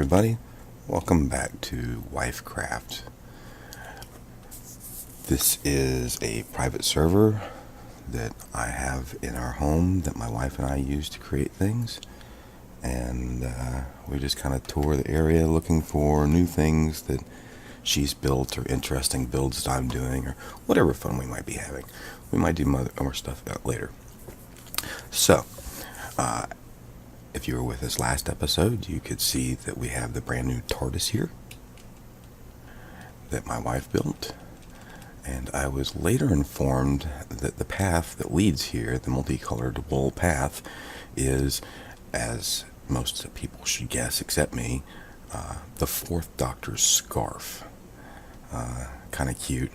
everybody, welcome back to WifeCraft. This is a private server that I have in our home that my wife and I use to create things, and we just kind of tour the area looking for new things that she's built or interesting builds that I'm doing or whatever fun we might be having. We might do more stuff about later. So, if you were with us last episode, you could see that we have the brand new TARDIS here that my wife built. And I was later informed that the path that leads here, the multicolored wool path, is, as most people should guess except me, the Fourth Doctor's scarf. Kind of cute.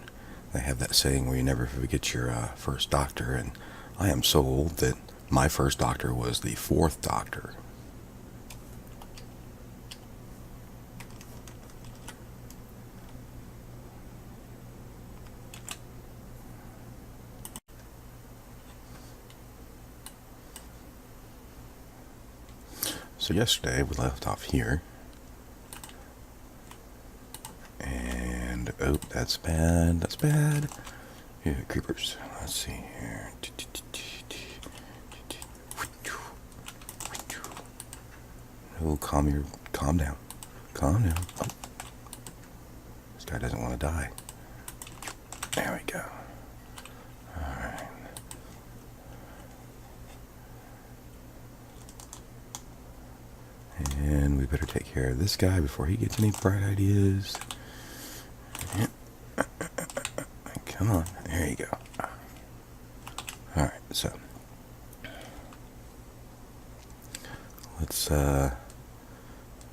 They have that saying where you never forget your first Doctor, and I am so old that my first Doctor was the Fourth Doctor. So yesterday we left off here, and oh, that's bad, that's bad. Yeah, creepers. Let's see here. Oh, calm down. Calm down. Oh. This guy doesn't want to die. There we go. Alright. And we better take care of this guy before he gets any bright ideas. Come on. There you go. Alright, so let's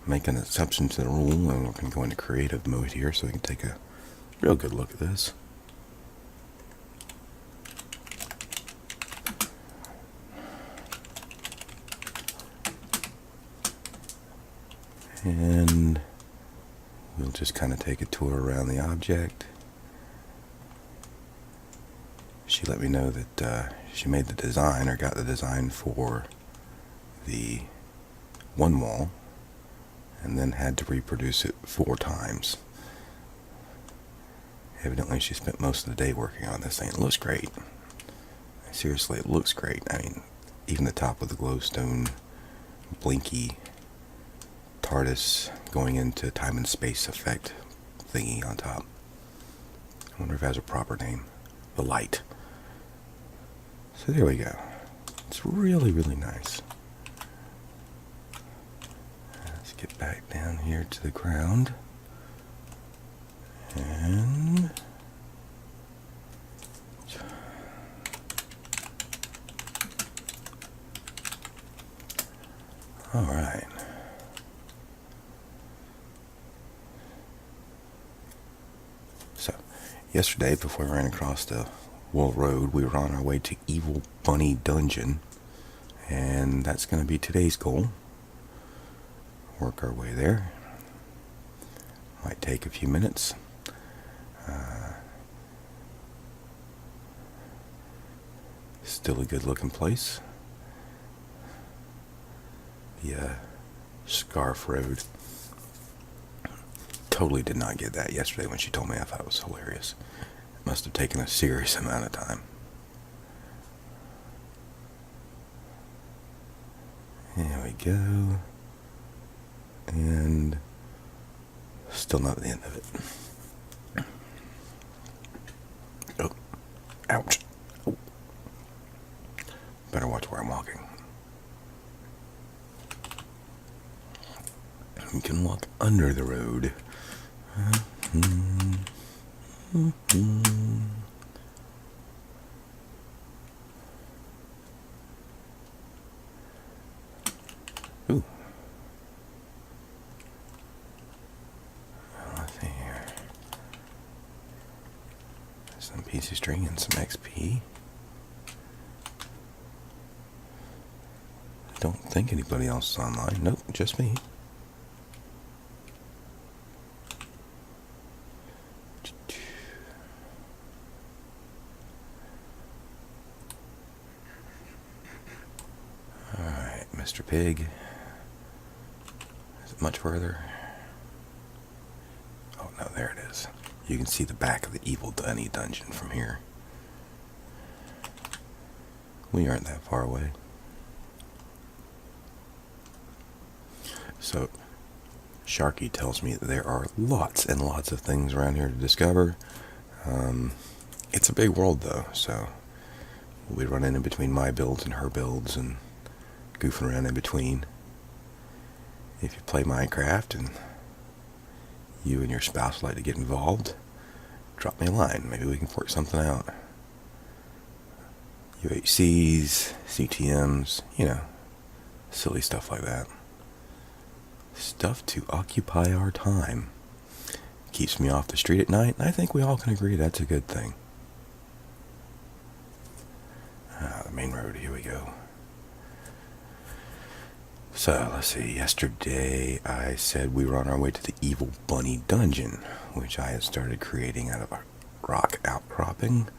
make an exception to the rule, and we're going to go into creative mode here so we can take a real good look at this. And we'll just kind of take a tour around the object. She let me know that she made the design, or got the design for the one wall, and then had to reproduce it 4 times. Evidently she spent most of the day working on this thing. It looks great. Seriously, it looks great. I mean, even the top of the glowstone blinky TARDIS going into time and space effect thingy on top. I wonder if it has a proper name. The light. So there we go. It's really, really nice. Let's get back down here to the ground. And all right. So, yesterday, before we ran across the Wool Road, we were on our way to Evil Bunny Dungeon, and that's going to be today's goal. Work our way there. Might take a few minutes. Still a good looking place. The Scarf Road. Totally did not get that yesterday when she told me. I thought it was hilarious. It must have taken a serious amount of time. There we go. And still not the end of it. Oh, ouch. Oh. Better watch where I'm walking. You can walk under the road. Ooh. Let's see here. Some piece of string and some XP. I don't think anybody else is online. Nope, just me. Alright, Mr. Pig. Is it much further? no, there it is. You can see the back of the Evil Bunny dungeon from here. We aren't that far away. So, Sharki tells me that there are lots and lots of things around here to discover. It's a big world though, so we'll be running in between my builds and her builds and goofing around in between. If you play Minecraft and you and your spouse would like to get involved, drop me a line. Maybe we can work something out. UHCs, CTMs, silly stuff like that. Stuff to occupy our time. Keeps me off the street at night, and I think we all can agree that's a good thing. The main road, here we go. So, let's see, yesterday I said we were on our way to the Evil Bunny Dungeon, which I had started creating out of a rock outcropping.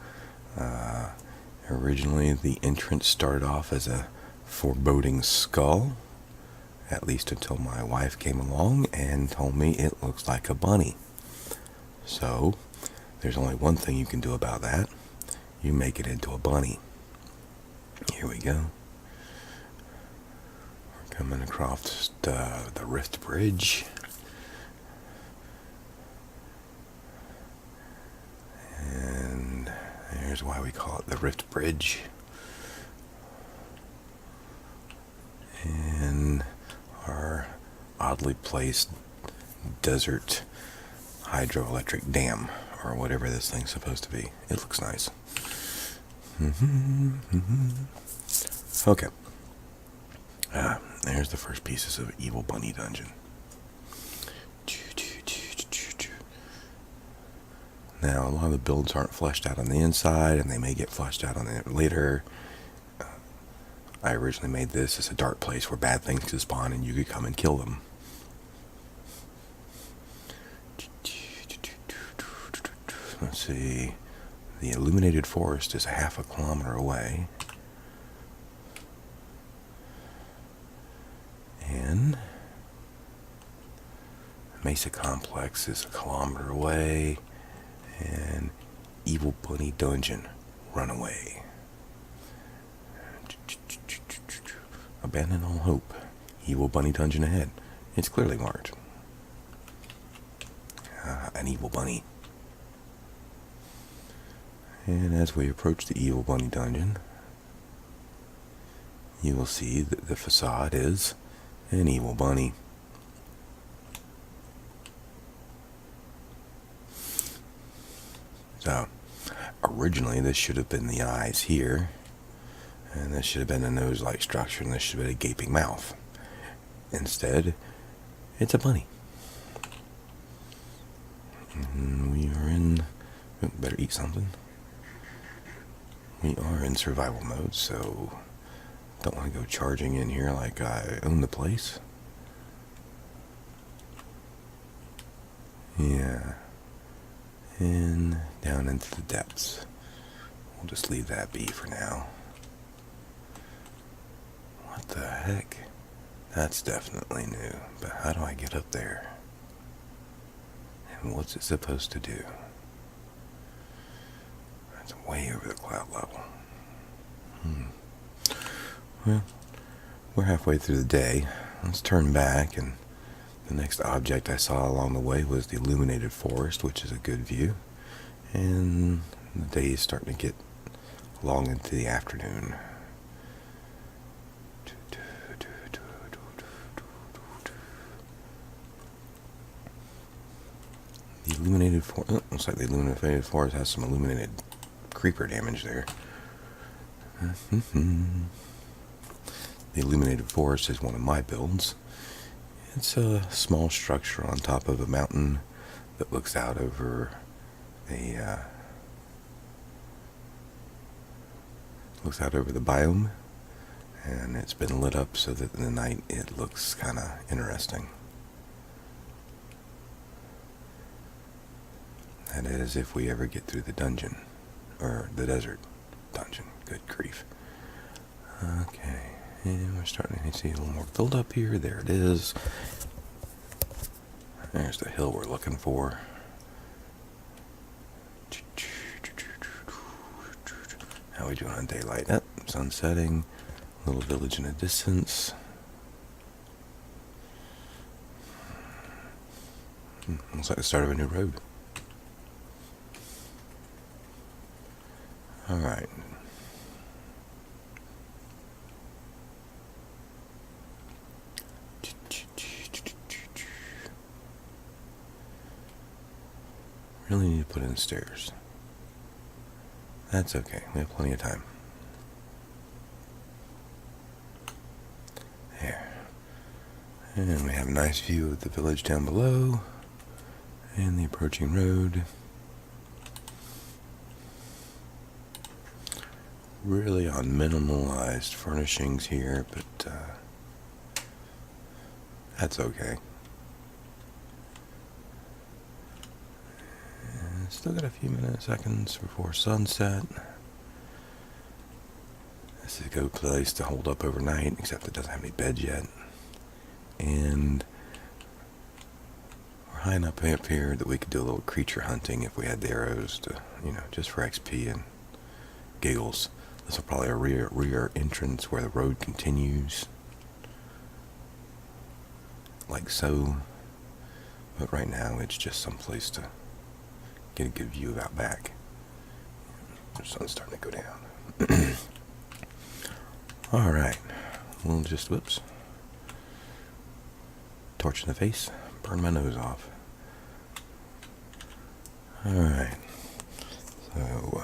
Originally, the entrance started off as a foreboding skull, at least until my wife came along and told me it looks like a bunny. So, there's only one thing you can do about that. You make it into a bunny. Here we go. We're coming across the Rift Bridge. And there's why we call it the Rift Bridge. And our oddly placed desert hydroelectric dam, or whatever this thing's supposed to be. It looks nice. Okay. There's the first pieces of Evil Bunny Dungeon. Now, a lot of the builds aren't fleshed out on the inside, and they may get fleshed out on it later. I originally made this as a dark place where bad things could spawn and you could come and kill them. Let's see. The illuminated forest is a half a kilometer away. And Mesa Complex is a kilometer away. And Evil Bunny Dungeon, Runaway. Abandon all hope. Evil Bunny Dungeon ahead. It's clearly marked. An evil bunny. And as we approach the Evil Bunny Dungeon, you will see that the facade is an evil bunny. So, originally this should have been the eyes here, and this should have been a nose-like structure, and this should have been a gaping mouth. Instead, it's a bunny. And we are in... Oh, better eat something. We are in survival mode, so don't want to go charging in here like I own the place. Yeah. And down into the depths. We'll just leave that be for now. What the heck? That's definitely new, but how do I get up there? And what's it supposed to do? That's way over the cloud level. Well, we're halfway through the day. Let's turn back, and the next object I saw along the way was the illuminated forest, which is a good view. And the day is starting to get long into the afternoon. The illuminated forest, looks like the illuminated forest has some illuminated creeper damage there. The illuminated forest is one of my builds. It's a small structure on top of a mountain that looks out over the biome, and it's been lit up so that in the night it looks kind of interesting. That is, if we ever get through the dungeon, or the desert dungeon. Good grief. Okay, and we're starting to see a little more build up here. There it is. There's the hill we're looking for. How are we doing on daylight? Up, sun setting. Little village in the distance. Looks like the start of a new road. Alright. Really need to put in stairs. That's okay. We have plenty of time. There. And we have a nice view of the village down below and the approaching road. Really on minimalized furnishings here, but that's okay. And still got a few seconds before sunset. This is a good place to hold up overnight, except it doesn't have any beds yet. And we're high enough up here that we could do a little creature hunting if we had the arrows to, just for XP and giggles. This will probably be a rear entrance where the road continues, like so. But right now it's just some place to get a good view of out back. The sun's starting to go down. Alright, we'll just, whoops. Torch in the face, burn my nose off. Alright, so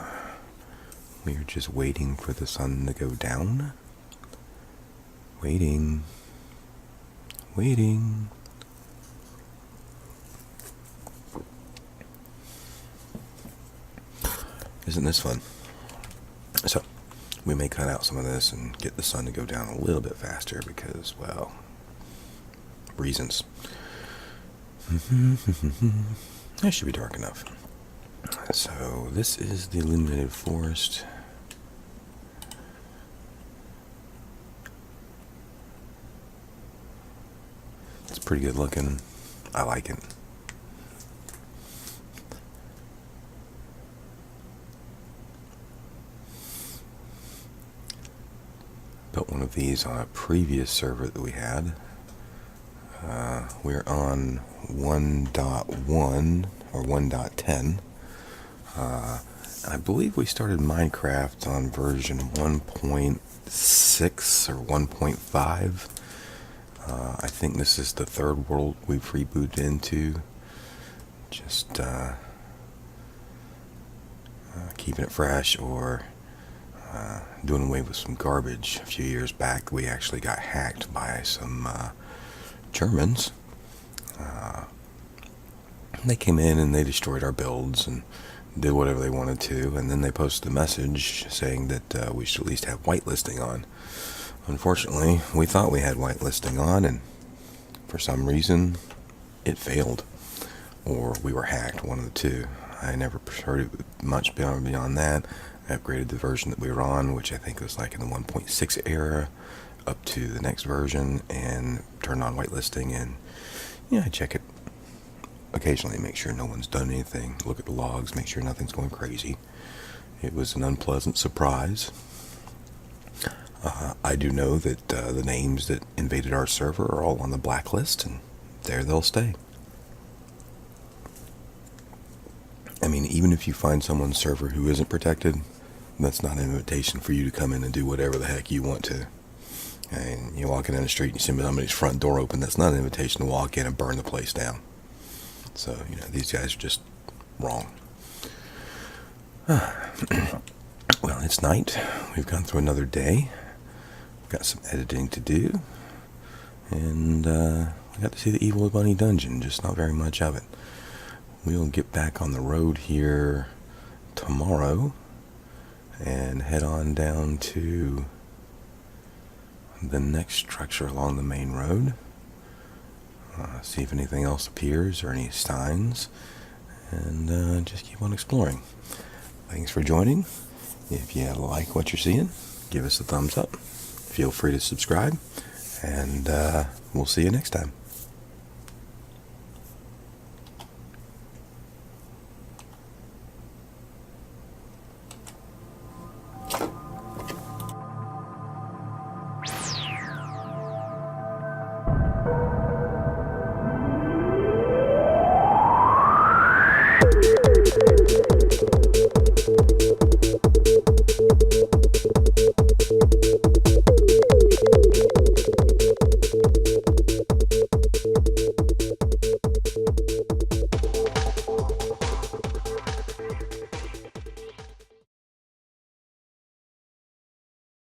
we're just waiting for the sun to go down. Waiting. Isn't this fun? So, we may cut out some of this and get the sun to go down a little bit faster because, well, reasons. That should be dark enough. So, this is the illuminated forest. It's pretty good looking. I like it. Built one of these on a previous server that we had. We're on 1.1 or 1.10. I believe we started Minecraft on version 1.6 or 1.5. I think this is the third world we've rebooted into. Just keeping it fresh or doing away with some garbage. A few years back, we actually got hacked by some Germans. They came in and they destroyed our builds and did whatever they wanted to, and then they posted a message saying that we should at least have whitelisting on. Unfortunately, we thought we had whitelisting on, and for some reason, it failed. Or we were hacked, one of the two. I never heard it much beyond that. I upgraded the version that we were on, which I think was like in the 1.6 era, up to the next version, and turned on whitelisting, and I check it occasionally, make sure no one's done anything, look at the logs, make sure nothing's going crazy. It was an unpleasant surprise. I do know that the names that invaded our server are all on the blacklist, and there they'll stay. I mean, even if you find someone's server who isn't protected, that's not an invitation for you to come in and do whatever the heck you want to. And you're walking down the street and you see somebody's front door open, that's not an invitation to walk in and burn the place down. So, these guys are just wrong. Well, it's night. We've gone through another day. We've got some editing to do. And we got to see the Evil Bunny Dungeon, just not very much of it. We'll get back on the road here tomorrow and head on down to the next structure along the main road. See if anything else appears or any signs, and just keep on exploring. Thanks for joining. If you like what you're seeing, give us a thumbs up. Feel free to subscribe, and we'll see you next time.